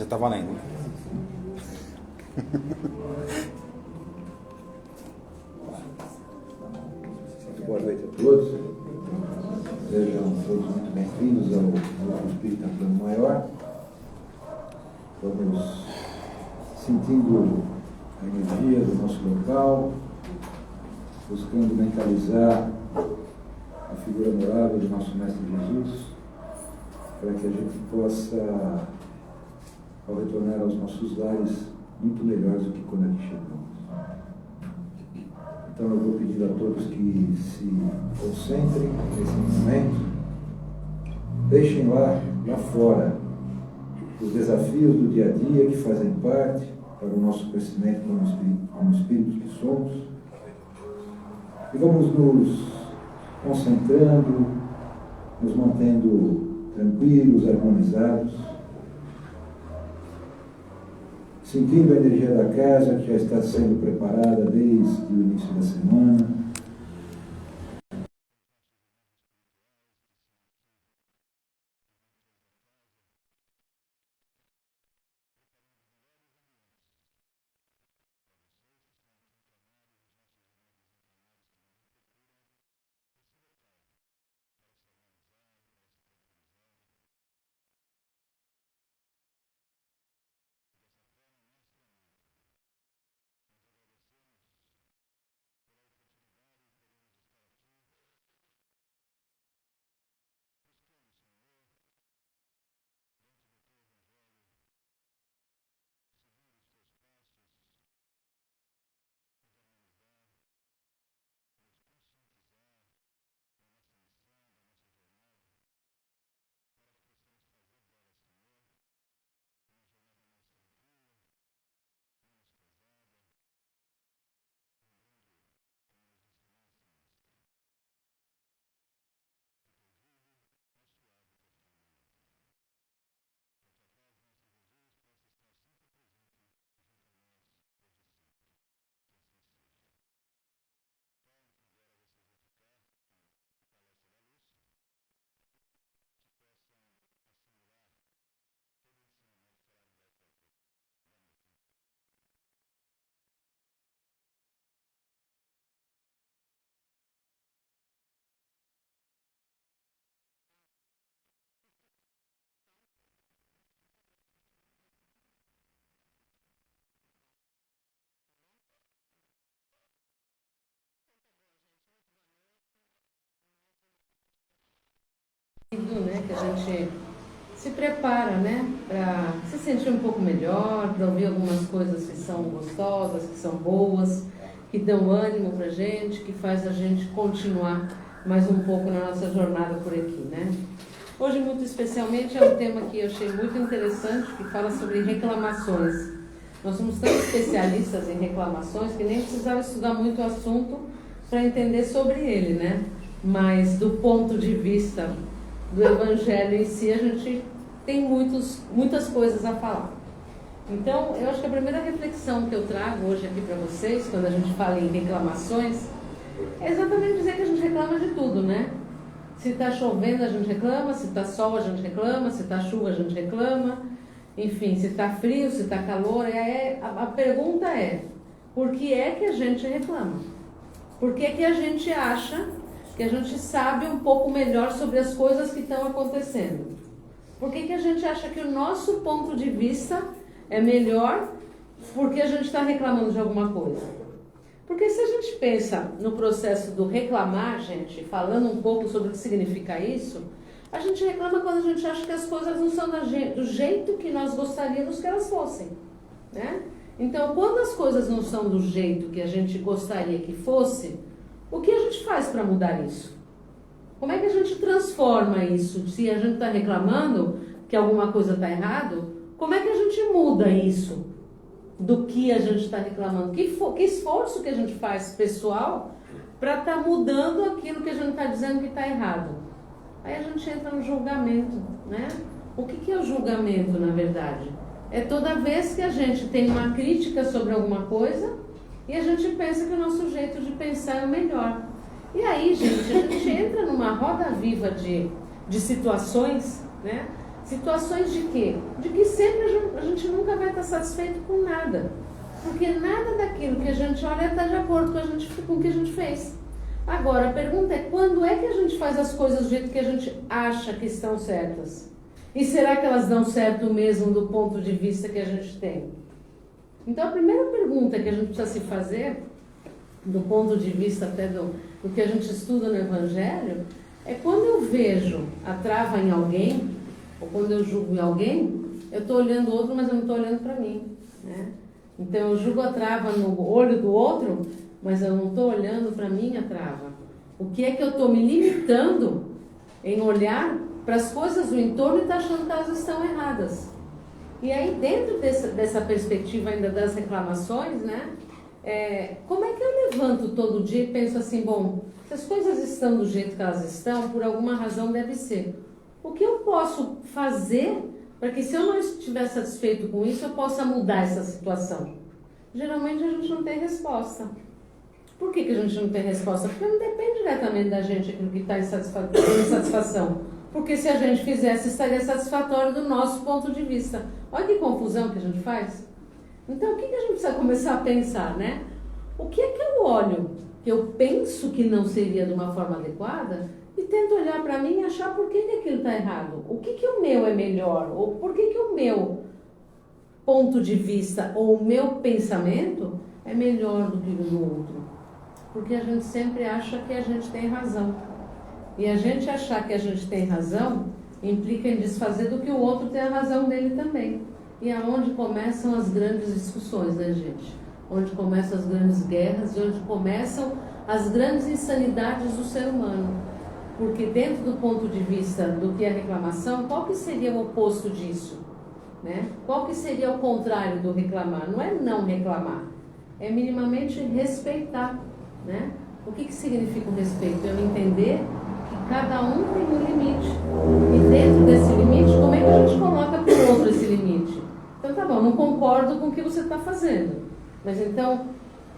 tá valendo. Boa noite a todos. Sejam todos muito bem-vindos ao Grupo Espírita Plano Maior. Vamos sentindo a energia do nosso local, buscando mentalizar a figura morável do nosso Mestre Jesus, para que a gente possa, ao retornar aos nossos lares, muito melhores do que quando aqui chegamos. Então eu vou pedir a todos que se concentrem nesse momento, deixem lá fora os desafios do dia a dia que fazem parte para o nosso crescimento como espíritos que somos, e vamos nos concentrando, nos mantendo tranquilos, harmonizados, sentindo a energia da casa que já está sendo preparada desde o início da semana. Né, que a gente se prepara, né, para se sentir um pouco melhor, para ouvir algumas coisas que são gostosas, que são boas, que dão ânimo para a gente, que faz a gente continuar mais um pouco na nossa jornada por aqui, né. Hoje, muito especialmente, é um tema que eu achei muito interessante, que fala sobre reclamações. Nós somos tão especialistas em reclamações que nem precisava estudar muito o assunto para entender sobre ele, né, mas do ponto de vista do Evangelho em si, a gente tem muitas coisas a falar. Então, eu acho que a primeira reflexão que eu trago hoje aqui para vocês, quando a gente fala em reclamações, é exatamente dizer que a gente reclama de tudo, né? Se está chovendo, a gente reclama, se está sol, a gente reclama, se está chuva, a gente reclama, enfim, se está frio, se está calor. A pergunta é, por que é que a gente reclama? Por que é que a gente acha que a gente sabe um pouco melhor sobre as coisas que estão acontecendo? Por que a gente acha que o nosso ponto de vista é melhor porque a gente está reclamando de alguma coisa? Porque se a gente pensa no processo do reclamar, gente, falando um pouco sobre o que significa isso, a gente reclama quando a gente acha que as coisas não são do jeito que nós gostaríamos que elas fossem, né? Então, quando as coisas não são do jeito que a gente gostaria que fosse, o que a gente faz para mudar isso? Como é que a gente transforma isso? Se a gente está reclamando que alguma coisa está errado, como é que a gente muda isso do que a gente está reclamando? Que esforço que a gente faz pessoal para estar mudando aquilo que a gente está dizendo que está errado? Aí a gente entra no julgamento, né? O que é o julgamento, na verdade? É toda vez que a gente tem uma crítica sobre alguma coisa e a gente pensa que o nosso jeito de pensar é o melhor. E aí, gente, a gente entra numa roda viva de situações, né? Situações de quê? De que sempre a gente nunca vai estar satisfeito com nada. Porque nada daquilo que a gente olha está de acordo com o que a gente fez. Agora, a pergunta é, quando é que a gente faz as coisas do jeito que a gente acha que estão certas? E será que elas dão certo mesmo do ponto de vista que a gente tem? Então, a primeira pergunta que a gente precisa se fazer, do ponto de vista até do que a gente estuda no Evangelho, é quando eu vejo a trava em alguém, ou quando eu julgo em alguém, eu estou olhando o outro, mas eu não estou olhando para mim, né? Então, eu julgo a trava no olho do outro, mas eu não estou olhando para a minha trava. O que é que eu estou me limitando em olhar para as coisas do entorno e estar achando que elas estão erradas? E aí, dentro dessa perspectiva ainda das reclamações, né? Como é que eu levanto todo dia e penso assim, bom, se as coisas estão do jeito que elas estão, por alguma razão deve ser. O que eu posso fazer para que, se eu não estiver satisfeito com isso, eu possa mudar essa situação? Geralmente a gente não tem resposta. Por que a gente não tem resposta? Porque não depende diretamente da gente aquilo que está em insatisfação. Porque se a gente fizesse, estaria satisfatório do nosso ponto de vista. Olha que confusão que a gente faz. Então, o que a gente precisa começar a pensar, né? O que é que eu olho, que eu penso que não seria de uma forma adequada, e tento olhar para mim e achar por que aquilo está errado. O que o meu é melhor? Ou por que o meu ponto de vista ou o meu pensamento é melhor do que o do outro? Porque a gente sempre acha que a gente tem razão. E a gente achar que a gente tem razão implica em desfazer do que o outro tem a razão dele também. E é onde começam as grandes discussões, né, gente? Onde começam as grandes guerras e onde começam as grandes insanidades do ser humano. Porque dentro do ponto de vista do que é reclamação, qual que seria o oposto disso? Né? Qual que seria o contrário do reclamar? Não é não reclamar, é minimamente respeitar, né? O que significa o respeito? Eu entender que cada um tem um limite. E dentro desse limite, como é que a gente coloca para o outro esse limite? Então tá bom, não concordo com o que você está fazendo. Mas então,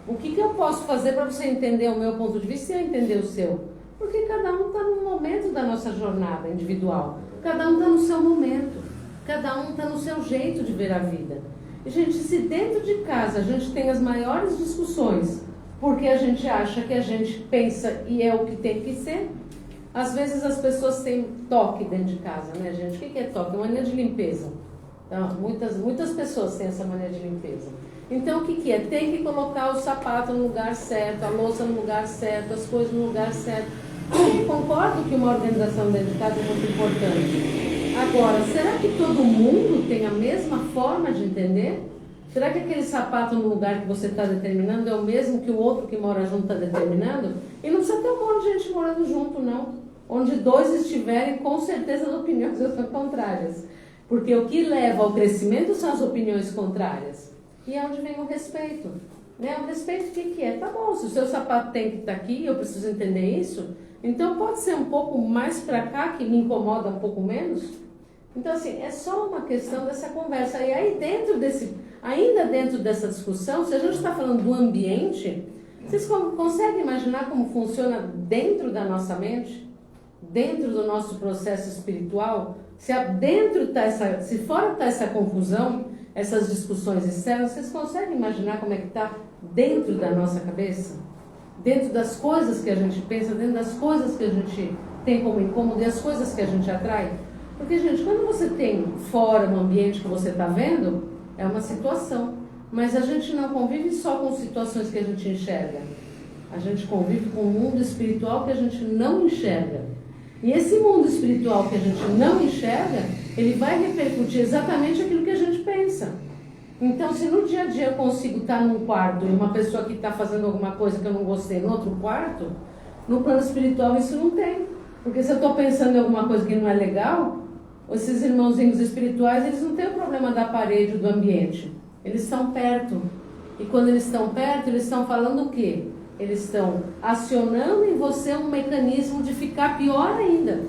o que eu posso fazer para você entender o meu ponto de vista e eu entender o seu? Porque cada um está num momento da nossa jornada individual. Cada um está no seu momento. Cada um está no seu jeito de ver a vida. E, gente, se dentro de casa a gente tem as maiores discussões porque a gente acha que a gente pensa e é o que tem que ser, às vezes as pessoas têm toque dentro de casa, né, gente? O que é toque? É uma mania de limpeza. Então, muitas pessoas têm essa mania de limpeza. Então, o que é? Tem que colocar o sapato no lugar certo, a louça no lugar certo, as coisas no lugar certo. Eu concordo que uma organização dentro de casa é muito importante. Agora, será que todo mundo tem a mesma forma de entender? Será que aquele sapato no lugar que você está determinando é o mesmo que o outro que mora junto está determinando? E não precisa ter um monte de gente morando junto, não. Onde dois estiverem, com certeza as opiniões são contrárias. Porque o que leva ao crescimento são as opiniões contrárias. E é onde vem o respeito. Né? O respeito, o que é? Tá bom, se o seu sapato tem que estar aqui, eu preciso entender isso, então pode ser um pouco mais para cá, que me incomoda um pouco menos. Então, assim, é só uma questão dessa conversa. E aí, ainda dentro dessa discussão, se a gente está falando do ambiente, vocês conseguem imaginar como funciona dentro da nossa mente? Dentro do nosso processo espiritual? Se fora está essa confusão, essas discussões externas, vocês conseguem imaginar como é que está dentro da nossa cabeça? Dentro das coisas que a gente pensa, dentro das coisas que a gente tem como incômodo e as coisas que a gente atrai? Porque, gente, quando você tem fora no ambiente que você está vendo, é uma situação. Mas a gente não convive só com situações que a gente enxerga. A gente convive com um mundo espiritual que a gente não enxerga. E esse mundo espiritual que a gente não enxerga, ele vai repercutir exatamente aquilo que a gente pensa. Então, se no dia a dia eu consigo estar num quarto e uma pessoa que está fazendo alguma coisa que eu não gostei no outro quarto, no plano espiritual isso não tem. Porque se eu estou pensando em alguma coisa que não é legal, esses irmãozinhos espirituais, eles não têm o problema da parede, do ambiente. Eles estão perto. E quando eles estão perto, eles estão falando o quê? Eles estão acionando em você um mecanismo de ficar pior ainda.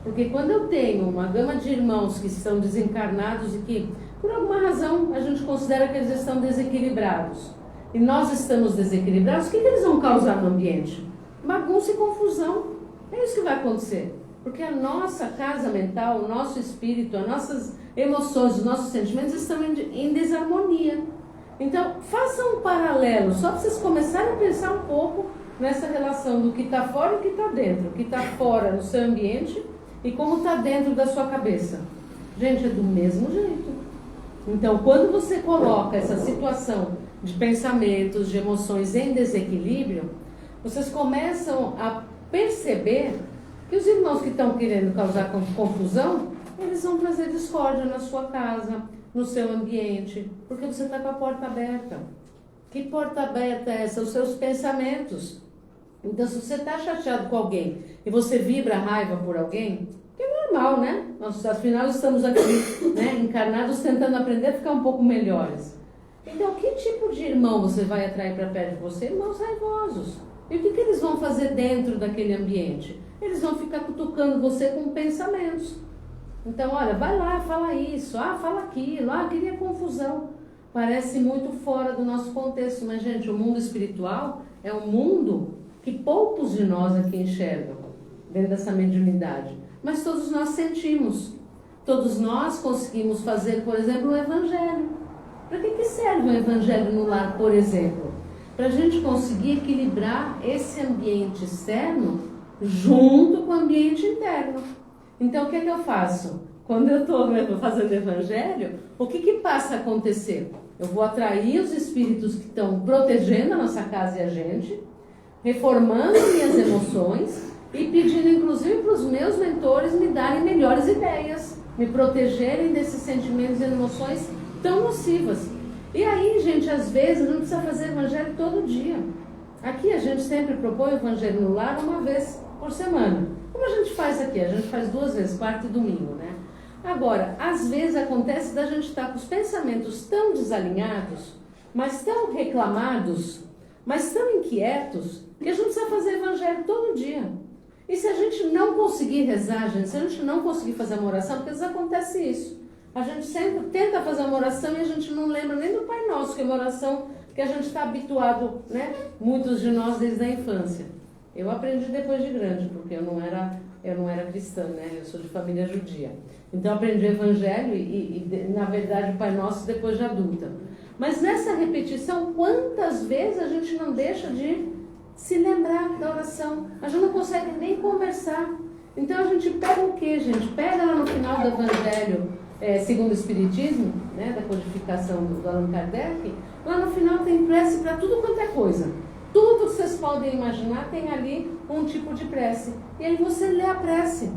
Porque quando eu tenho uma gama de irmãos que estão desencarnados e que, por alguma razão, a gente considera que eles estão desequilibrados, e nós estamos desequilibrados, o que eles vão causar no ambiente? Bagunça e confusão. É isso que vai acontecer. Porque a nossa casa mental, o nosso espírito, as nossas emoções, os nossos sentimentos estão em desarmonia. Então, façam um paralelo, só para vocês começarem a pensar um pouco nessa relação do que está fora e o que está dentro. O que está fora no seu ambiente e como está dentro da sua cabeça. Gente, é do mesmo jeito. Então, quando você coloca essa situação de pensamentos, de emoções em desequilíbrio, vocês começam a perceber que os irmãos que estão querendo causar confusão, eles vão trazer discórdia na sua casa, no seu ambiente, porque você está com a porta aberta. Que porta aberta é essa? Os seus pensamentos. Então, se você está chateado com alguém e você vibra a raiva por alguém, que é normal, né? Nós, afinal, estamos aqui, né, encarnados tentando aprender a ficar um pouco melhores. Então, que tipo de irmão você vai atrair para perto de você? Irmãos raivosos. E o que eles vão fazer dentro daquele ambiente? Eles vão ficar cutucando você com pensamentos. Então, olha, vai lá, fala isso, fala aquilo, queria confusão. Parece muito fora do nosso contexto, mas, gente, o mundo espiritual é um mundo que poucos de nós aqui enxergam, dentro dessa mediunidade. Mas todos nós sentimos. Todos nós conseguimos fazer, por exemplo, o Evangelho. Para que serve o Evangelho no lar, por exemplo? Para a gente conseguir equilibrar esse ambiente externo junto com o ambiente interno. Então, o que é que eu faço? Quando eu estou fazendo Evangelho, o que passa a acontecer? Eu vou atrair os espíritos que estão protegendo a nossa casa e a gente, reformando minhas emoções e pedindo, inclusive, para os meus mentores me darem melhores ideias, me protegerem desses sentimentos e emoções tão nocivas. E aí, gente, às vezes, a gente precisa fazer Evangelho todo dia. Aqui a gente sempre propõe o Evangelho no lar uma vez por semana. Como a gente faz aqui? A gente faz 2 vezes, quarta e domingo, né? Agora, às vezes acontece da gente estar com os pensamentos tão desalinhados, mas tão reclamados, mas tão inquietos, que a gente precisa fazer Evangelho todo dia. E se a gente não conseguir rezar, gente, se a gente não conseguir fazer uma oração, porque às vezes acontece isso. A gente sempre tenta fazer uma oração e a gente não lembra nem do Pai Nosso, que é uma oração que a gente está habituado, né? Muitos de nós desde a infância. Eu aprendi depois de grande, porque eu não era cristã, né? Eu sou de família judia. Então eu aprendi o Evangelho e na verdade, o Pai Nosso depois de adulta. Mas nessa repetição, quantas vezes a gente não deixa de se lembrar da oração? A gente não consegue nem conversar. Então a gente pega o quê, gente? Pega lá no final do Evangelho, segundo o Espiritismo, né, da codificação do Allan Kardec, lá no final tem prece para tudo quanto é coisa. Tudo que vocês podem imaginar tem ali um tipo de prece. E aí você lê a prece.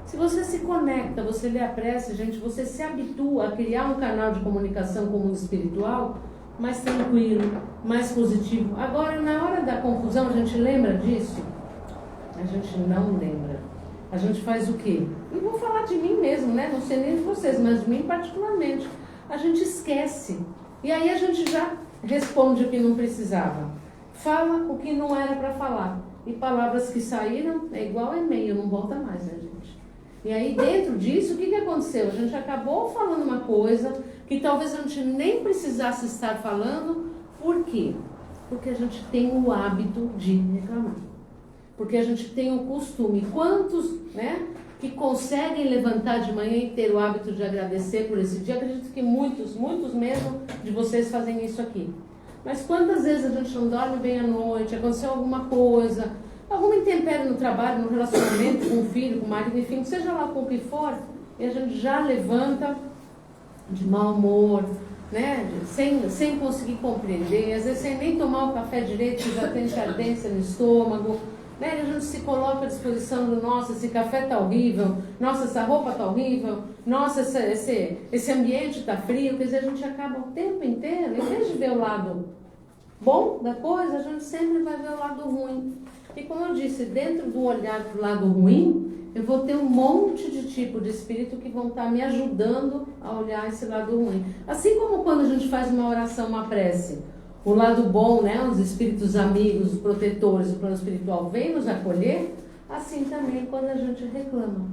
Se você se conecta, você lê a prece, gente, você se habitua a criar um canal de comunicação com o mundo espiritual mais tranquilo, mais positivo. Agora, na hora da confusão, a gente lembra disso? A gente não lembra. A gente faz o quê? Não vou falar de mim mesmo, né? Não sei nem de vocês, mas de mim particularmente. A gente esquece. E aí a gente já responde o que não precisava. Fala o que não era para falar. E palavras que saíram é igual e-mail, não volta mais, né, gente? E aí dentro disso, o que aconteceu? A gente acabou falando uma coisa que talvez a gente nem precisasse estar falando. Por quê? Porque a gente tem o hábito de reclamar. Porque a gente tem o costume. Quantos, né, que conseguem levantar de manhã e ter o hábito de agradecer por esse dia? Acredito que muitos mesmo de vocês fazem isso aqui. Mas quantas vezes a gente não dorme bem à noite, aconteceu alguma coisa, alguma intempérie no trabalho, no relacionamento com o filho, com o marido, enfim, seja lá com o que for, e a gente já levanta de mau humor, né? Sem conseguir compreender, às vezes sem nem tomar o café direito, que já tem ardência no estômago, né? E a gente se coloca à disposição do, nossa, esse café está horrível, nossa, essa roupa está horrível, nossa, esse ambiente está frio. Quer dizer, a gente acaba o tempo inteiro, em vez de ver o lado bom da coisa, a gente sempre vai ver o lado ruim. E como eu disse, dentro do olhar para o lado ruim, eu vou ter um monte de tipo de espírito que vão estar me ajudando a olhar esse lado ruim. Assim como quando a gente faz uma oração, uma prece, o lado bom, né, os espíritos amigos, os protetores, o plano espiritual vem nos acolher, assim também quando a gente reclama.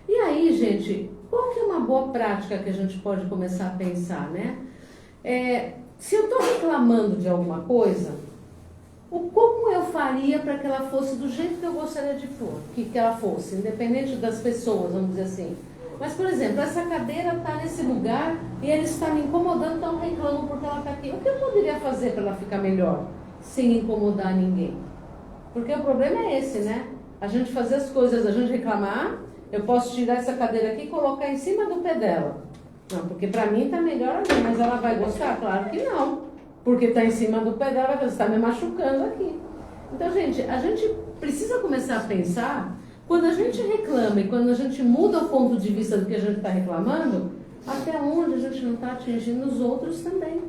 E aí, gente, qual que é uma boa prática que a gente pode começar a pensar, né? Se eu estou reclamando de alguma coisa, como eu faria para que ela fosse do jeito que eu gostaria de for, que ela fosse, independente das pessoas, vamos dizer assim. Mas, por exemplo, essa cadeira está nesse lugar e ele está me incomodando, então eu reclamo porque ela está aqui. O que eu poderia fazer para ela ficar melhor, sem incomodar ninguém? Porque o problema é esse, né? A gente fazer as coisas, a gente reclamar, eu posso tirar essa cadeira aqui e colocar em cima do pé dela. Não, porque para mim está melhor ali, mas ela vai gostar? Claro que não. Porque está em cima do pé dela, você está me machucando aqui. Então, gente, a gente precisa começar a pensar, quando a gente reclama e quando a gente muda o ponto de vista do que a gente está reclamando, até onde a gente não está atingindo os outros também.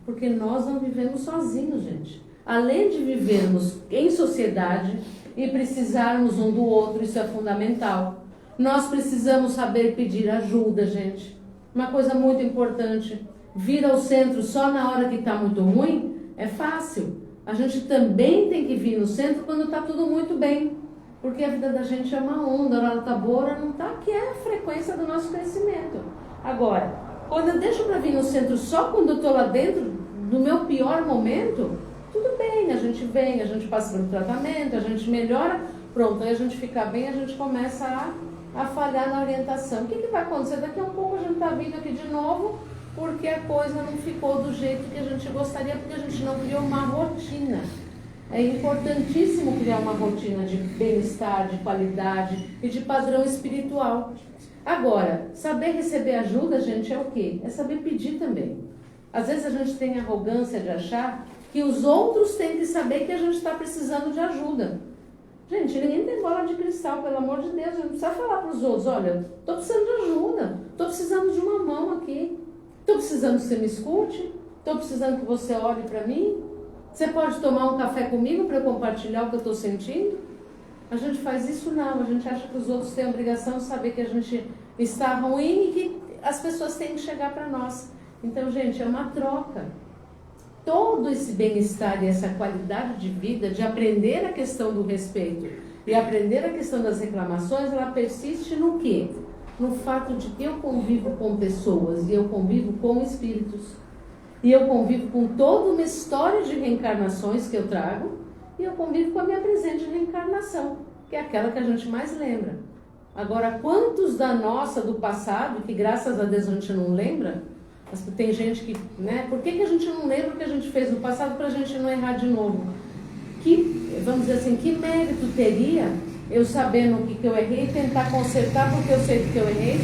Porque nós não vivemos sozinhos, gente. Além de vivermos em sociedade e precisarmos um do outro, isso é fundamental. Nós precisamos saber pedir ajuda, gente. Uma coisa muito importante. Vir ao centro só na hora que está muito ruim é fácil. A gente também tem que vir no centro quando está tudo muito bem. Porque a vida da gente é uma onda, ela está boa, ela não está, que é a frequência do nosso crescimento. Agora, quando eu deixo para vir no centro só quando eu estou lá dentro, no meu pior momento, tudo bem, a gente vem, a gente passa pelo tratamento, a gente melhora, pronto, aí a gente fica bem, a gente começa a falhar na orientação. O que vai acontecer? Daqui a um pouco a gente está vindo aqui de novo, porque a coisa não ficou do jeito que a gente gostaria, porque a gente não criou uma rotina. É importantíssimo criar uma rotina de bem-estar, de qualidade e de padrão espiritual. Agora, saber receber ajuda, gente, é o quê? É saber pedir também. Às vezes a gente tem a arrogância de achar que os outros têm que saber que a gente está precisando de ajuda. Gente, ninguém tem bola de cristal, pelo amor de Deus. A gente precisa falar para os outros, olha, estou precisando de ajuda, estou precisando de uma mão aqui. Estou precisando que você me escute, estou precisando que você olhe para mim. Você pode tomar um café comigo para eu compartilhar o que eu estou sentindo? A gente faz isso não, a gente acha que os outros têm a obrigação de saber que a gente está ruim e que as pessoas têm que chegar para nós. Então, gente, é uma troca. Todo esse bem-estar e essa qualidade de vida, de aprender a questão do respeito e aprender a questão das reclamações, ela persiste no quê? No fato de que eu convivo com pessoas e eu convivo com espíritos. E eu convivo com toda uma história de reencarnações que eu trago e eu convivo com a minha presente reencarnação, que é aquela que a gente mais lembra. Agora, quantos da nossa, do passado, que graças a Deus a gente não lembra, mas tem gente que, né, por que a gente não lembra o que a gente fez no passado para a gente não errar de novo? Que, vamos dizer assim, que mérito teria eu sabendo o que eu errei e tentar consertar porque eu sei que eu errei,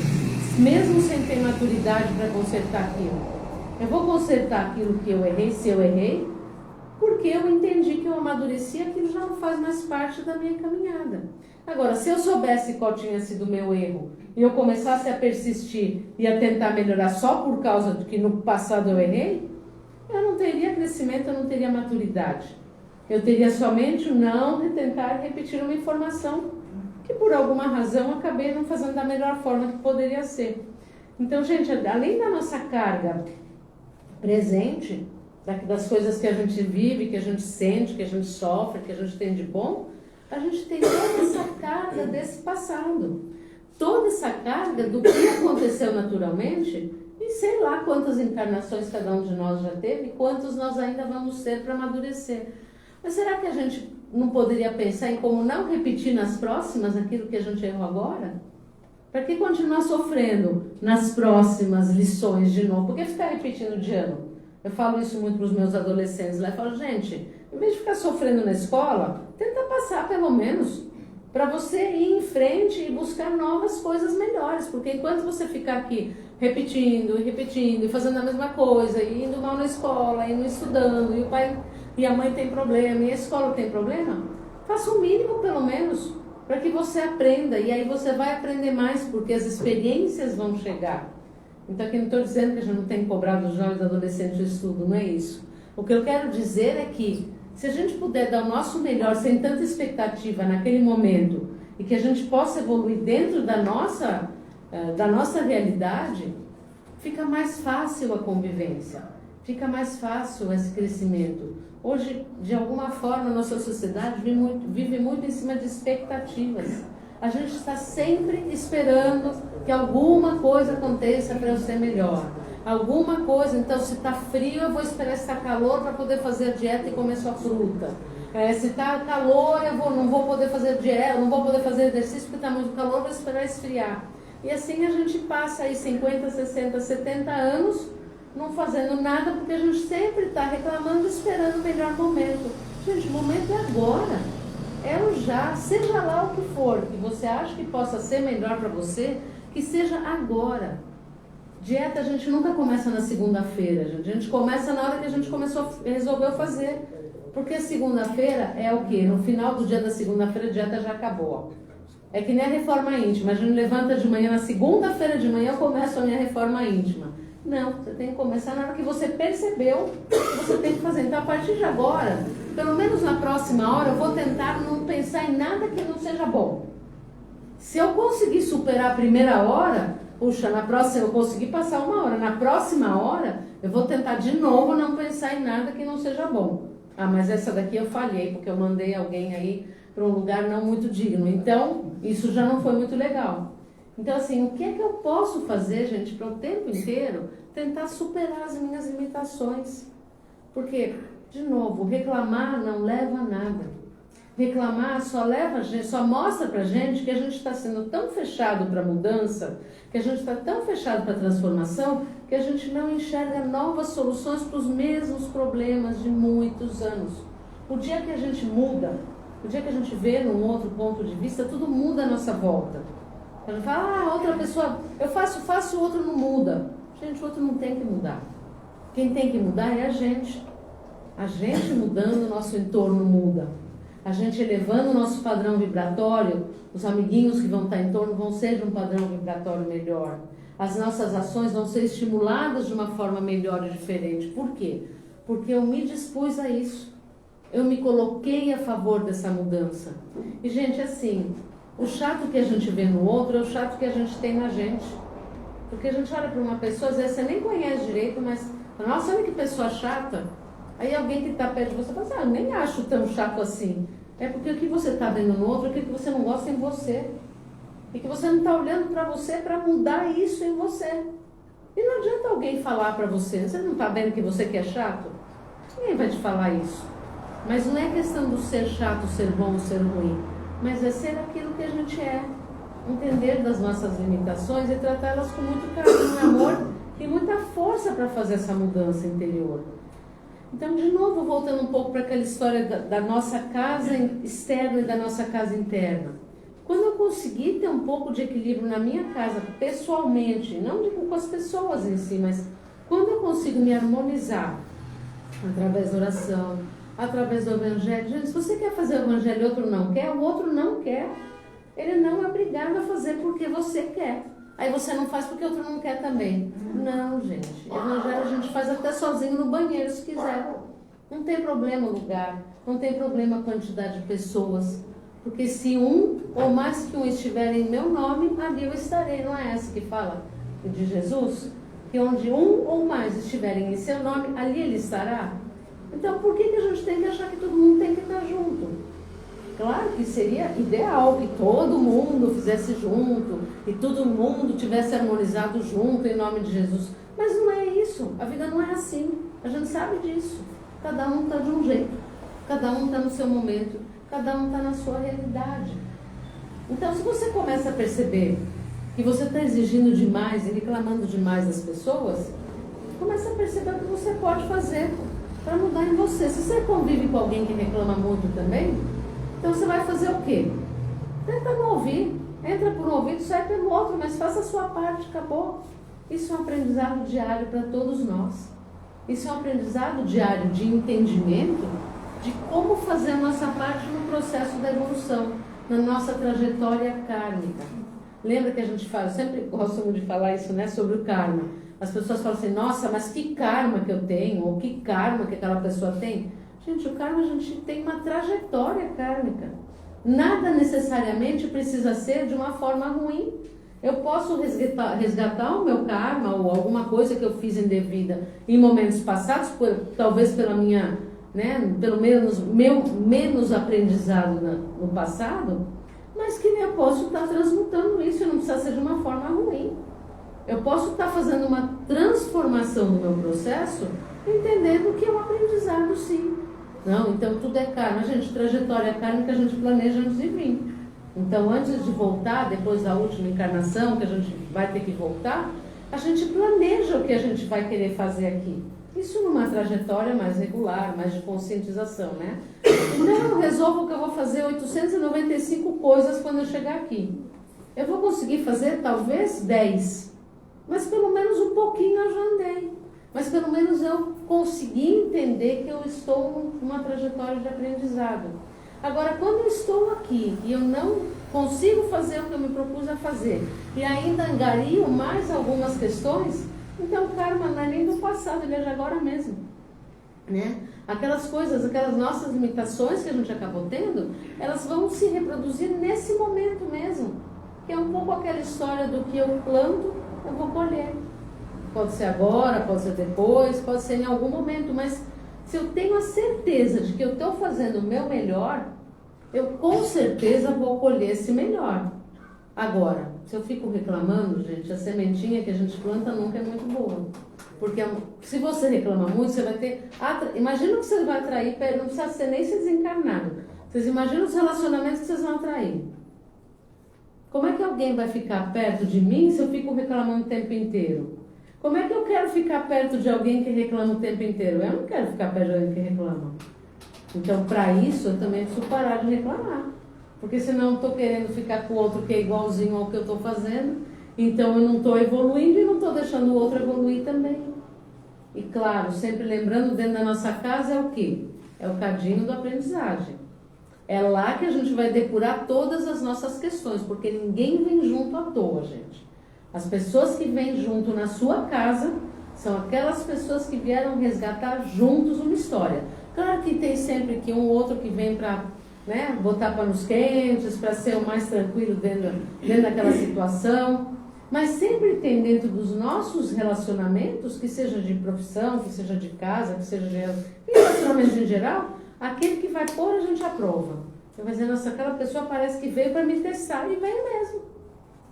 mesmo sem ter maturidade para consertar aquilo? Eu vou consertar aquilo que eu errei, se eu errei, porque eu entendi que eu amadureci, aquilo já não faz mais parte da minha caminhada. Agora, se eu soubesse qual tinha sido o meu erro e eu começasse a persistir e a tentar melhorar só por causa de que no passado eu errei, eu não teria crescimento, eu não teria maturidade. Eu teria somente o não de tentar repetir uma informação que por alguma razão acabei não fazendo da melhor forma que poderia ser. Então, gente, além da nossa carga presente, das coisas que a gente vive, que a gente sente, que a gente sofre, que a gente tem de bom, a gente tem toda essa carga desse passado. Toda essa carga do que aconteceu naturalmente e sei lá quantas encarnações cada um de nós já teve e quantos nós ainda vamos ter para amadurecer. Mas será que a gente não poderia pensar em como não repetir nas próximas aquilo que a gente errou agora? Para que continuar sofrendo nas próximas lições de novo? Por que ficar repetindo de ano? Eu falo isso muito para os meus adolescentes lá. Eu falo, gente, em vez de ficar sofrendo na escola, tenta passar pelo menos para você ir em frente e buscar novas coisas melhores. Porque enquanto você ficar aqui repetindo e repetindo e fazendo a mesma coisa, e indo mal na escola, e não estudando, e o pai e a mãe tem problema, e a escola tem problema, faça o mínimo pelo menos para que você aprenda. E aí você vai aprender mais, porque as experiências vão chegar. Então aqui não estou dizendo que a gente não tem que cobrar dos jovens adolescentes o estudo, não é isso. O que eu quero dizer é que se a gente puder dar o nosso melhor sem tanta expectativa naquele momento e que a gente possa evoluir dentro da nossa realidade, fica mais fácil a convivência, fica mais fácil esse crescimento. Hoje, de alguma forma, a nossa sociedade vive muito em cima de expectativas. A gente está sempre esperando que alguma coisa aconteça para eu ser melhor. alguma coisa. Então, se está frio, eu vou esperar estar calor para poder fazer a dieta e comer só fruta. Se está calor, não vou poder fazer dieta, não vou poder fazer exercício porque está muito calor, vou esperar esfriar. E assim a gente passa aí 50, 60, 70 anos não fazendo nada, porque a gente sempre está reclamando, esperando o melhor momento. Gente, o momento é agora, é o já, seja lá o que for, que você acha que possa ser melhor para você, que seja agora. Dieta a gente nunca começa na segunda-feira, gente. A gente começa na hora que a gente resolveu fazer. Porque segunda-feira é o quê? No final do dia da segunda-feira a dieta já acabou. É que nem a reforma íntima. A gente levanta de manhã, na segunda-feira de manhã eu começo a minha reforma íntima. Não, você tem que começar na hora que você percebeu que você tem que fazer. Então, a partir de agora, pelo menos na próxima hora, eu vou tentar não pensar em nada que não seja bom. Se eu conseguir superar a primeira hora, puxa, na próxima eu consegui passar uma hora. Na próxima hora, eu vou tentar de novo não pensar em nada que não seja bom. Ah, mas essa daqui eu falhei, porque eu mandei alguém aí para um lugar não muito digno. Então, isso já não foi muito legal. Então, assim, o que é que eu posso fazer, gente, para o tempo inteiro tentar superar as minhas limitações? Porque, de novo, reclamar não leva a nada. Reclamar só mostra pra gente que a gente está sendo tão fechado para mudança, que a gente está tão fechado para transformação, que a gente não enxerga novas soluções para os mesmos problemas de muitos anos. O dia que a gente muda, o dia que a gente vê num outro ponto de vista, tudo muda à nossa volta. A gente fala, outra pessoa, eu faço, o outro não muda. Gente, o outro não tem que mudar. Quem tem que mudar é a gente. A gente mudando, o nosso entorno muda. A gente elevando o nosso padrão vibratório, os amiguinhos que vão estar em torno vão ser de um padrão vibratório melhor. As nossas ações vão ser estimuladas de uma forma melhor e diferente. Por quê? Porque eu me dispus a isso. Eu me coloquei a favor dessa mudança. E, gente, assim, o chato que a gente vê no outro é o chato que a gente tem na gente. Porque a gente olha para uma pessoa, às vezes você nem conhece direito, mas, nossa, olha que pessoa chata. Aí alguém que está perto de você fala assim, eu nem acho tão chato assim. É porque o que você está vendo no outro é o que você não gosta em você. E que você não está olhando para você para mudar isso em você. E não adianta alguém falar para você, você não está vendo que você que é chato? Ninguém vai te falar isso. Mas não é questão do ser chato, ser bom ou ser ruim. Mas é ser aquilo que a gente é. Entender das nossas limitações e tratá-las com muito carinho, amor e muita força para fazer essa mudança interior. Então, de novo, voltando um pouco para aquela história da nossa casa externa e da nossa casa interna. Quando eu conseguir ter um pouco de equilíbrio na minha casa, pessoalmente, não digo com as pessoas em si, mas quando eu consigo me harmonizar através da oração, através do evangelho. Gente, se você quer fazer o evangelho e o outro não quer, o outro não quer. Ele não é obrigado a fazer porque você quer. Aí você não faz porque o outro não quer também. Não, gente. Evangelho a gente faz até sozinho no banheiro, se quiser. Não tem problema o lugar. Não tem problema a quantidade de pessoas. Porque se um ou mais que um estiverem em meu nome, ali eu estarei. Não é essa que fala de Jesus? Que onde um ou mais estiverem em seu nome, ali ele estará. Então por que a gente tem que achar que todo mundo tem que estar junto? Claro que seria ideal que todo mundo fizesse junto e todo mundo tivesse harmonizado junto em nome de Jesus. Mas não é isso. A vida não é assim. A gente sabe disso. Cada um está de um jeito. Cada um está no seu momento. Cada um está na sua realidade. Então, se você começa a perceber que você está exigindo demais e reclamando demais das pessoas, começa a perceber o que você pode fazer para mudar em você. Se você convive com alguém que reclama muito também, então você vai fazer o quê? Tenta não ouvir. Entra por um ouvido, sai pelo outro, mas faça a sua parte, acabou. Isso é um aprendizado diário para todos nós. Isso é um aprendizado diário de entendimento de como fazer a nossa parte no processo da evolução, na nossa trajetória kármica. Lembra que a gente fala, eu sempre gosto de falar isso, né, sobre o karma. As pessoas falam assim, nossa, mas que karma que eu tenho, ou que karma que aquela pessoa tem. Gente, o karma, a gente tem uma trajetória kármica. Nada necessariamente precisa ser de uma forma ruim. Eu posso resgatar o meu karma ou alguma coisa que eu fiz indevida em momentos passados, talvez pela minha, né, pelo menos meu menos aprendizado no passado, mas que eu posso estar transmutando isso e não precisa ser de uma forma ruim. Eu posso estar fazendo uma transformação no meu processo, entendendo que é um aprendizado, sim. Não, então tudo é karma. Gente, trajetória kármica a gente planeja antes de vir. Então, antes de voltar, depois da última encarnação, que a gente vai ter que voltar, a gente planeja o que a gente vai querer fazer aqui. Isso numa trajetória mais regular, mais de conscientização, né? Então, eu resolvo que eu vou fazer 895 coisas quando eu chegar aqui. Eu vou conseguir fazer, talvez, 10. Mas pelo menos um pouquinho eu já andei. Mas pelo menos eu consegui entender que eu estou numa trajetória de aprendizado. Agora, quando eu estou aqui e eu não consigo fazer o que eu me propus a fazer, e ainda angario mais algumas questões, então o karma não é nem do passado, ele é de agora mesmo. Né? Aquelas coisas, aquelas nossas limitações que a gente acabou tendo, elas vão se reproduzir nesse momento mesmo. Que é um pouco aquela história do que eu planto, eu vou colher. Pode ser agora, pode ser depois, pode ser em algum momento, mas se eu tenho a certeza de que eu estou fazendo o meu melhor, eu com certeza vou colher esse melhor. Agora, se eu fico reclamando, gente, a sementinha que a gente planta nunca é muito boa. Porque se você reclama muito, você vai ter... Imagina que você vai atrair, não precisa ser nem se desencarnado. Vocês imaginam os relacionamentos que vocês vão atrair. Como é que alguém vai ficar perto de mim se eu fico reclamando o tempo inteiro? Como é que eu quero ficar perto de alguém que reclama o tempo inteiro? Eu não quero ficar perto de alguém que reclama. Então, para isso, eu também preciso parar de reclamar. Porque senão eu estou querendo ficar com o outro que é igualzinho ao que eu estou fazendo. Então, eu não estou evoluindo e não estou deixando o outro evoluir também. E claro, sempre lembrando, dentro da nossa casa é o quê? É o cadinho da aprendizagem. É lá que a gente vai depurar todas as nossas questões, porque ninguém vem junto à toa, gente. As pessoas que vêm junto na sua casa são aquelas pessoas que vieram resgatar juntos uma história. Claro que tem sempre que um outro que vem para, né, botar panos quentes, para ser o mais tranquilo dentro daquela situação. Mas sempre tem dentro dos nossos relacionamentos, que seja de profissão, que seja de casa, que seja de relacionamentos em geral, aquele que vai pôr a gente à prova. Você vai dizer, nossa, aquela pessoa parece que veio para me testar, e veio mesmo.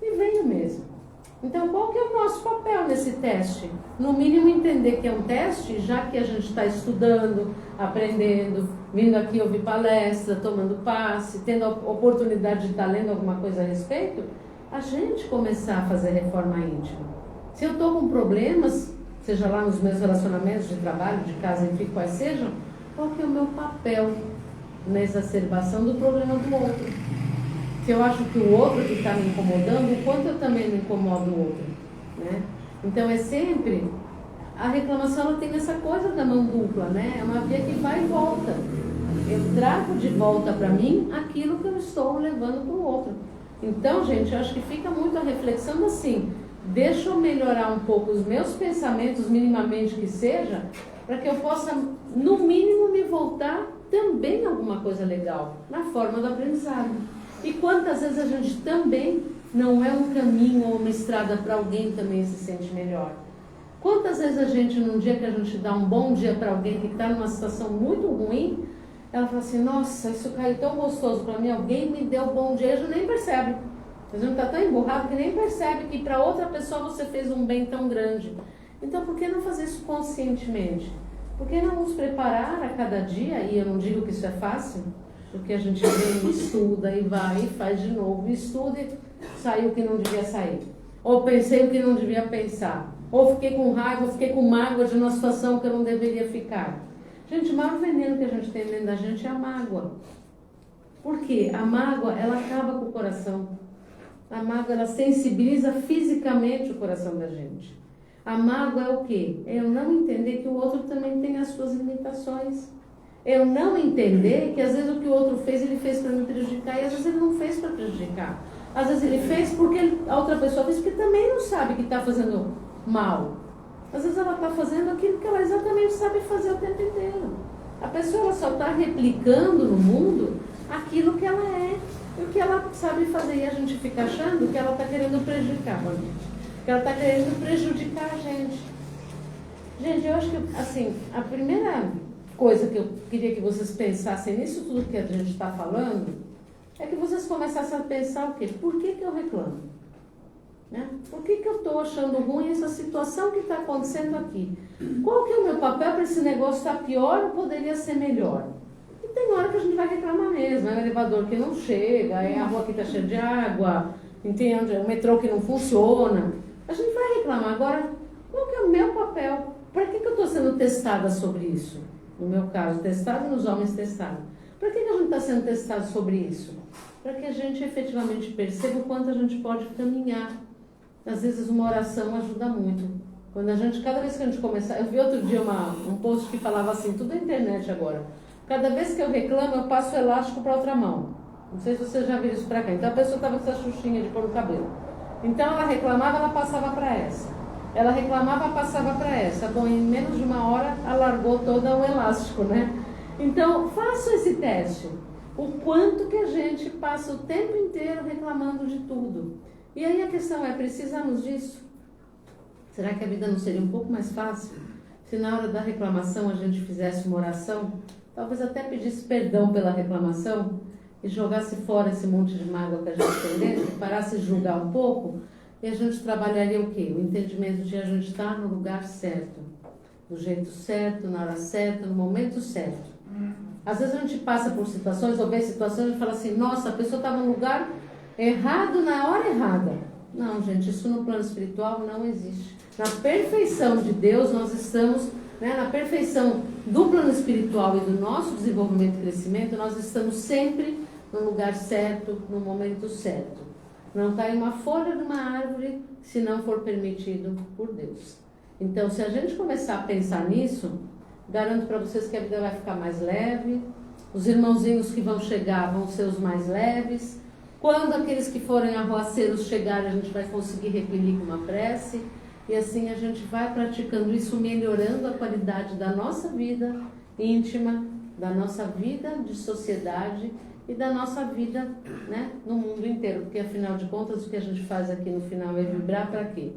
E veio mesmo. Então, qual que é o nosso papel nesse teste? No mínimo, entender que é um teste, já que a gente está estudando, aprendendo, vindo aqui ouvir palestra, tomando passe, tendo a oportunidade de estar lendo alguma coisa a respeito, a gente começar a fazer reforma íntima. Se eu estou com problemas, seja lá nos meus relacionamentos de trabalho, de casa, enfim, quais sejam, qual que é o meu papel na exacerbação do problema do outro? Se eu acho que o outro que está me incomodando, o quanto eu também me incomodo o outro, né? Então é sempre, a reclamação ela tem essa coisa da mão dupla, né? É uma via que vai e volta. Eu trago de volta para mim aquilo que eu estou levando para o outro. Então, gente, eu acho que fica muito a reflexão assim, deixa eu melhorar um pouco os meus pensamentos, minimamente que seja, para que eu possa, no mínimo, me voltar também alguma coisa legal, na forma do aprendizado. E quantas vezes a gente também não é um caminho ou uma estrada para alguém também se sente melhor? Quantas vezes a gente, num dia que a gente dá um bom dia para alguém que está numa situação muito ruim, ela fala assim, nossa, isso caiu tão gostoso para mim, alguém me deu bom dia, a gente nem percebe. A gente está tão emburrado que nem percebe que para outra pessoa você fez um bem tão grande. Então, por que não fazer isso conscientemente? Por que não nos preparar a cada dia, e eu não digo que isso é fácil, porque a gente vem, estuda e vai e faz de novo, estuda e saiu o que não devia sair. Ou pensei o que não devia pensar. Ou fiquei com raiva, ou fiquei com mágoa de uma situação que eu não deveria ficar. Gente, o maior veneno que a gente tem dentro da gente é a mágoa. Por quê? A mágoa, ela acaba com o coração. A mágoa, ela sensibiliza fisicamente o coração da gente. A mágoa é o quê? É eu não entender que o outro também tem as suas limitações. Eu não entender que às vezes o que o outro fez, ele fez para me prejudicar, e às vezes ele não fez para prejudicar. Às vezes ele fez porque a outra pessoa fez porque também não sabe que está fazendo mal. Às vezes ela está fazendo aquilo que ela exatamente sabe fazer o tempo inteiro. A pessoa ela só está replicando no mundo aquilo que ela é, o que ela sabe fazer. E a gente fica achando que ela está querendo prejudicar a gente. Que ela está querendo prejudicar a gente. Gente, eu acho que, assim, a primeira coisa que eu queria que vocês pensassem nisso tudo que a gente está falando, é que vocês começassem a pensar o quê? Por que eu reclamo? Né? Por que eu estou achando ruim essa situação que está acontecendo aqui? Qual que é o meu papel para esse negócio estar pior ou poderia ser melhor? E tem hora que a gente vai reclamar mesmo, é o elevador que não chega, é a rua que está cheia de água, entende? É o metrô que não funciona. A gente vai reclamar. Agora, qual que é o meu papel? Para que eu estou sendo testada sobre isso? No meu caso, testado, nos homens testado. Para que a gente está sendo testado sobre isso? Para que a gente efetivamente perceba o quanto a gente pode caminhar. Às vezes uma oração ajuda muito. Quando a gente, cada vez que a gente começar... Eu vi outro dia um post que falava assim, tudo na internet agora. Cada vez que eu reclamo, eu passo o elástico para outra mão. Não sei se vocês já viram isso para cá. Então a pessoa estava com essa xuxinha de pôr no cabelo. Então ela reclamava, ela passava para essa. Ela reclamava, passava para essa. Bom, em menos de uma hora, alargou todo o elástico, né? Então, faça esse teste. O quanto que a gente passa o tempo inteiro reclamando de tudo. E aí a questão é, precisamos disso? Será que a vida não seria um pouco mais fácil? Se na hora da reclamação a gente fizesse uma oração, talvez até pedisse perdão pela reclamação e jogasse fora esse monte de mágoa que a gente tem dentro, parasse de julgar um pouco, e a gente trabalharia o quê? O entendimento de a gente estar no lugar certo, do jeito certo, na hora certa, no momento certo. Às vezes a gente passa por situações, ou vê situações e fala assim, nossa, a pessoa estava no lugar errado na hora errada. Não, gente, isso no plano espiritual não existe. Na perfeição de Deus, nós estamos, né, na perfeição do plano espiritual e do nosso desenvolvimento e crescimento, nós estamos sempre no lugar certo, no momento certo. Não cai uma folha de uma árvore se não for permitido por Deus. Então, se a gente começar a pensar nisso, garanto para vocês que a vida vai ficar mais leve, os irmãozinhos que vão chegar vão ser os mais leves. Quando aqueles que forem arruaceiros chegarem, a gente vai conseguir repelir com uma prece. E assim a gente vai praticando isso, melhorando a qualidade da nossa vida íntima, da nossa vida de sociedade e da nossa vida, né, no mundo inteiro. Porque, afinal de contas, o que a gente faz aqui no final é vibrar para quê?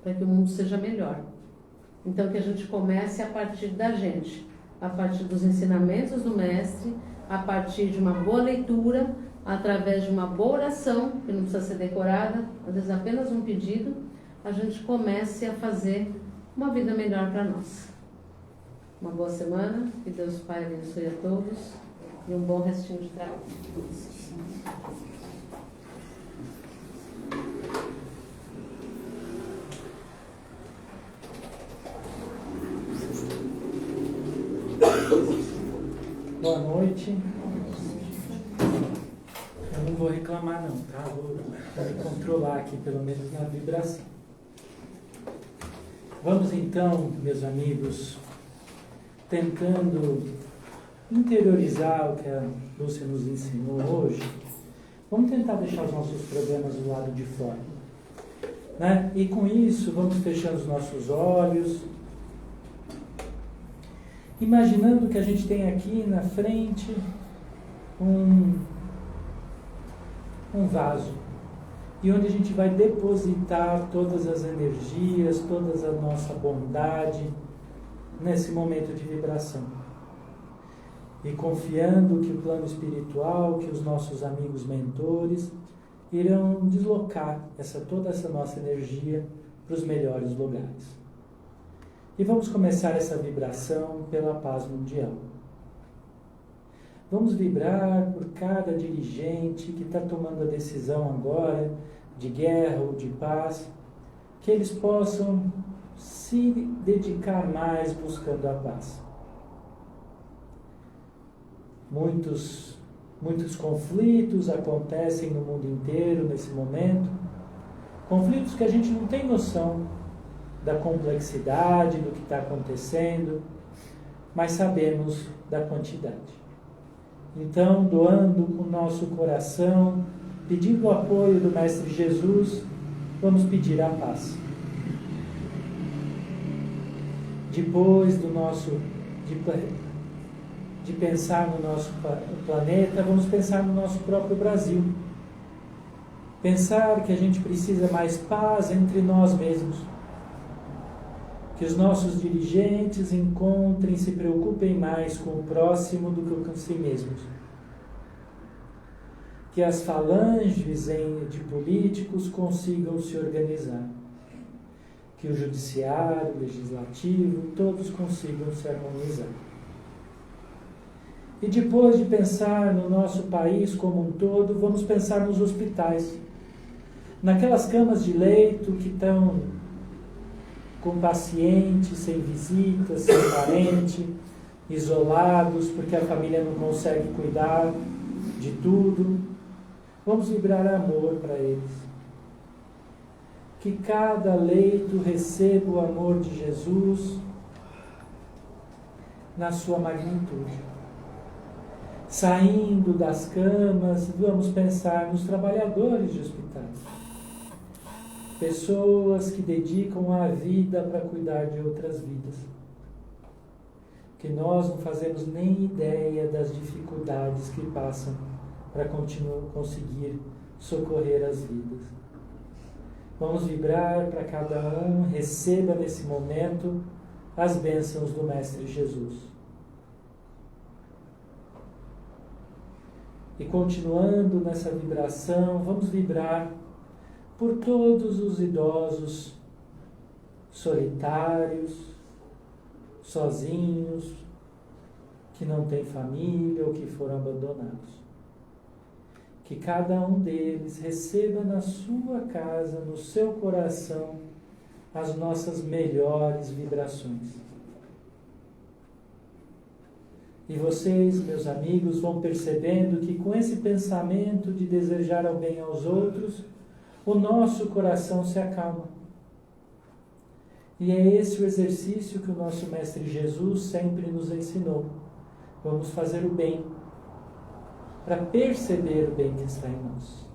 Para que o mundo seja melhor. Então, que a gente comece a partir da gente, a partir dos ensinamentos do Mestre, a partir de uma boa leitura, através de uma boa oração, que não precisa ser decorada, às vezes apenas um pedido, a gente comece a fazer uma vida melhor para nós. Uma boa semana, que Deus Pai abençoe a todos e um bom restinho de trabalho. Boa noite. Eu não vou reclamar não, tá? Vou me controlar aqui, pelo menos na vibração. Vamos então, meus amigos, tentando interiorizar o que a Lúcia nos ensinou hoje. Vamos tentar deixar os nossos problemas do lado de fora, né? E com isso, vamos fechando os nossos olhos, imaginando que a gente tem aqui na frente um vaso, e onde a gente vai depositar todas as energias, toda a nossa bondade nesse momento de vibração. E confiando que o plano espiritual, que os nossos amigos mentores irão deslocar toda essa nossa energia para os melhores lugares. E vamos começar essa vibração pela paz mundial. Vamos vibrar por cada dirigente que está tomando a decisão agora de guerra ou de paz, que eles possam se dedicar mais buscando a paz. Muitos conflitos acontecem no mundo inteiro nesse momento, conflitos que a gente não tem noção da complexidade do que está acontecendo, mas sabemos da quantidade. Então, doando com o nosso coração, pedindo o apoio do Mestre Jesus, vamos pedir a paz. Depois de pensar no nosso planeta, vamos pensar no nosso próprio Brasil. Pensar que a gente precisa mais paz entre nós mesmos. Que os nossos dirigentes encontrem, se preocupem mais com o próximo do que com si mesmos. que as falanges de políticos consigam se organizar, que o judiciário, o legislativo, todos consigam se harmonizar. E depois de pensar no nosso país como um todo, vamos pensar nos hospitais, naquelas camas de leito que estão com pacientes sem visitas, sem parente, isolados, porque a família não consegue cuidar de tudo. Vamos vibrar amor para eles. Que cada leito receba o amor de Jesus na sua magnitude. Saindo das camas, vamos pensar nos trabalhadores de hospitais. Pessoas que dedicam a vida para cuidar de outras vidas. Que nós não fazemos nem ideia das dificuldades que passam para conseguir socorrer as vidas. Vamos vibrar para cada um, receba nesse momento as bênçãos do Mestre Jesus. E continuando nessa vibração, vamos vibrar por todos os idosos solitários, sozinhos, que não têm família ou que foram abandonados. Que cada um deles receba na sua casa, no seu coração, as nossas melhores vibrações. E vocês, meus amigos, vão percebendo que com esse pensamento de desejar o bem aos outros, o nosso coração se acalma. E é esse o exercício que o nosso Mestre Jesus sempre nos ensinou. Vamos fazer o bem, para perceber o bem que está em nós.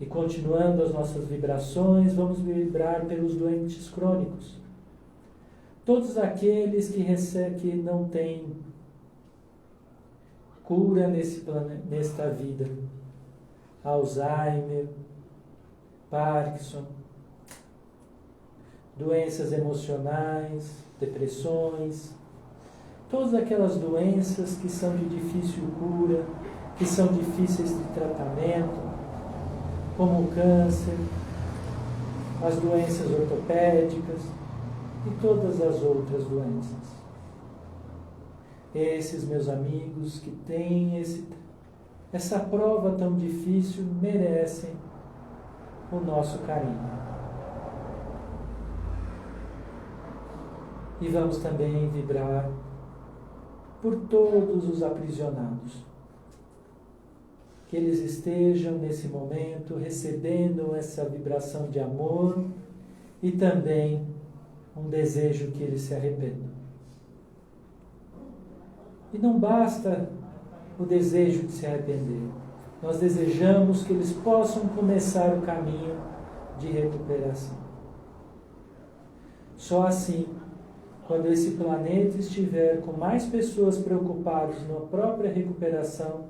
E continuando as nossas vibrações, vamos vibrar pelos doentes crônicos. Todos aqueles que não têm cura nesta vida. Alzheimer, Parkinson, doenças emocionais, depressões, todas aquelas doenças que são de difícil cura, que são difíceis de tratamento, como o câncer, as doenças ortopédicas e todas as outras doenças. Esses meus amigos que têm essa prova tão difícil merecem o nosso carinho. E vamos também vibrar por todos os aprisionados. Que eles estejam nesse momento recebendo essa vibração de amor e também um desejo que eles se arrependam. E não basta o desejo de se arrepender. Nós desejamos que eles possam começar o caminho de recuperação. Só assim, quando esse planeta estiver com mais pessoas preocupadas na própria recuperação,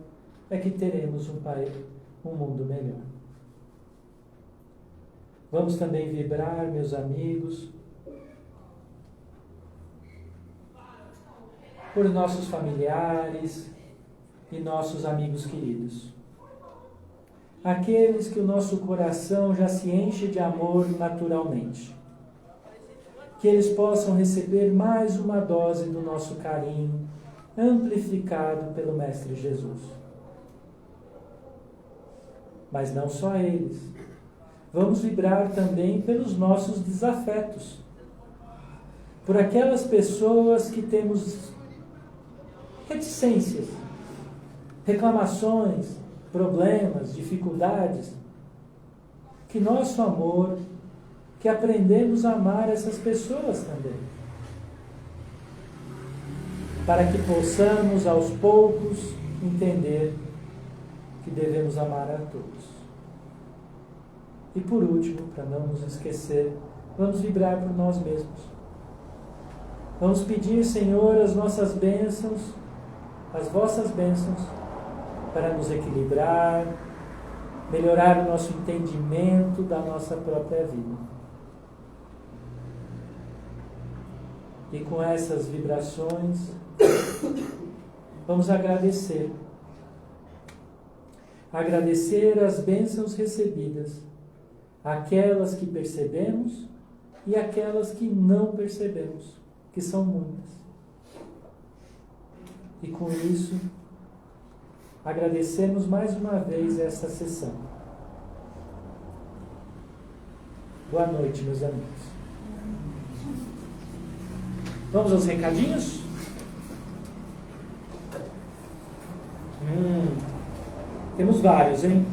é que teremos um mundo melhor. Vamos também vibrar, meus amigos, por nossos familiares e nossos amigos queridos. Aqueles que o nosso coração já se enche de amor naturalmente. Que eles possam receber mais uma dose do nosso carinho, amplificado pelo Mestre Jesus. Mas não só eles. Vamos vibrar também pelos nossos desafetos. Por aquelas pessoas que temos reticências, reclamações, problemas, dificuldades. Que nosso amor, que aprendemos a amar essas pessoas também. Para que possamos, aos poucos, entender que devemos amar a todos. E por último, para não nos esquecer, vamos vibrar por nós mesmos. Vamos pedir, Senhor, as nossas bênçãos, as vossas bênçãos, para nos equilibrar, melhorar o nosso entendimento da nossa própria vida. E com essas vibrações, vamos agradecer agradecer as bênçãos recebidas, aquelas que percebemos e aquelas que não percebemos, que são muitas. E com isso, agradecemos mais uma vez esta sessão. Boa noite, meus amigos. Vamos aos recadinhos? Temos vários, hein?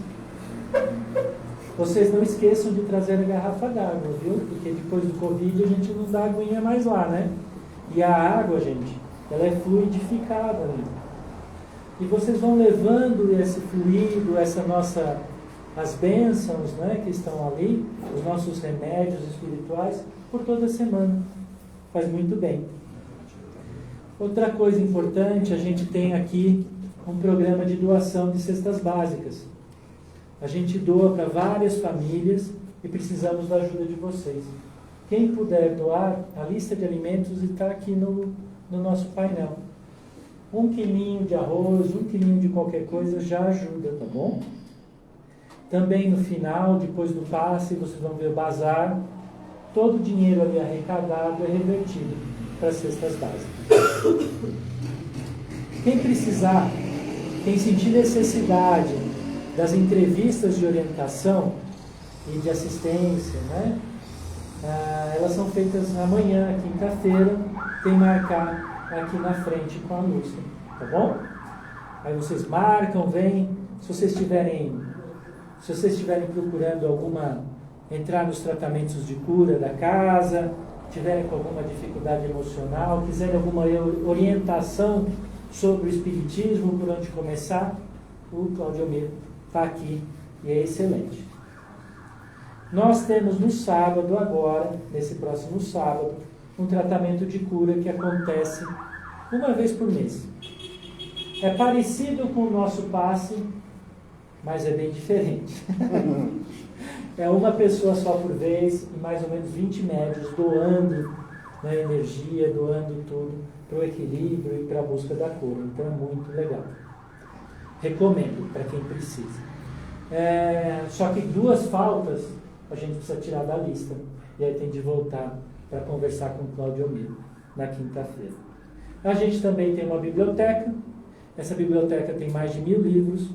Vocês não esqueçam de trazer a garrafa d'água, viu? Porque depois do Covid a gente não dá aguinha mais lá, né? E a água, gente, ela é fluidificada ali. E vocês vão levando esse fluido, as bênçãos, né, que estão ali, os nossos remédios espirituais, por toda a semana. Faz muito bem. Outra coisa importante, a gente tem aqui um programa de doação de cestas básicas. A gente doa para várias famílias e precisamos da ajuda de vocês. Quem puder doar, a lista de alimentos está aqui no nosso painel. 1 quilinho de arroz, 1 quilinho de qualquer coisa já ajuda, tá bom? Também no final, depois do passe, vocês vão ver o bazar. Todo o dinheiro ali arrecadado é revertido para as cestas básicas. Quem precisar, quem sentir necessidade das entrevistas de orientação e de assistência, né? Elas são feitas amanhã, quinta-feira, tem marcar aqui na frente com a Lúcia, tá bom? Aí vocês marcam, vêm. Se vocês estiverem procurando entrar nos tratamentos de cura da casa, tiverem com alguma dificuldade emocional, quiserem alguma orientação sobre o espiritismo, por onde começar, o Claudiomir está aqui e é excelente. Nós temos no sábado agora, nesse próximo sábado, um tratamento de cura que acontece uma vez por mês. É parecido com o nosso passe, mas é bem diferente. É uma pessoa só por vez e mais ou menos 20 médios doando, né, energia, doando tudo para o equilíbrio e para a busca da cura. Então é muito legal. Recomendo para quem precisa. Só que 2 faltas a gente precisa tirar da lista. E aí tem de voltar para conversar com o Claudiomir na quinta-feira. A gente também tem uma biblioteca. Essa biblioteca tem mais de 1000 livros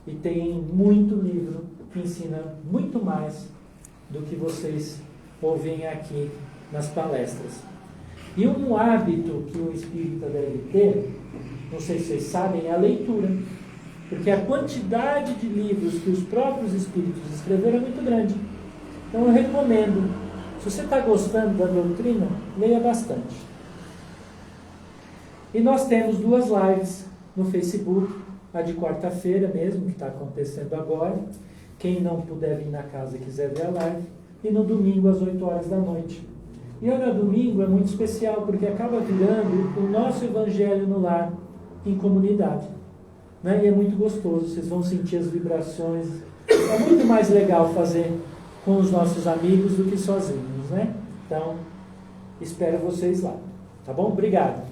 e tem muito livro que ensina muito mais do que vocês ouvem aqui nas palestras. E um hábito que o espírita deve ter, não sei se vocês sabem, é a leitura. Porque a quantidade de livros que os próprios espíritos escreveram é muito grande. Então eu recomendo, se você está gostando da doutrina, leia bastante. E nós temos 2 lives no Facebook, a de quarta-feira mesmo, que está acontecendo agora. Quem não puder vir na casa e quiser ver a live. E no domingo, às 8 horas da noite. E olha, domingo é muito especial, porque acaba virando o nosso Evangelho no Lar, em comunidade. Né? E é muito gostoso, vocês vão sentir as vibrações. É muito mais legal fazer com os nossos amigos do que sozinhos, né? Então, espero vocês lá. Tá bom? Obrigado.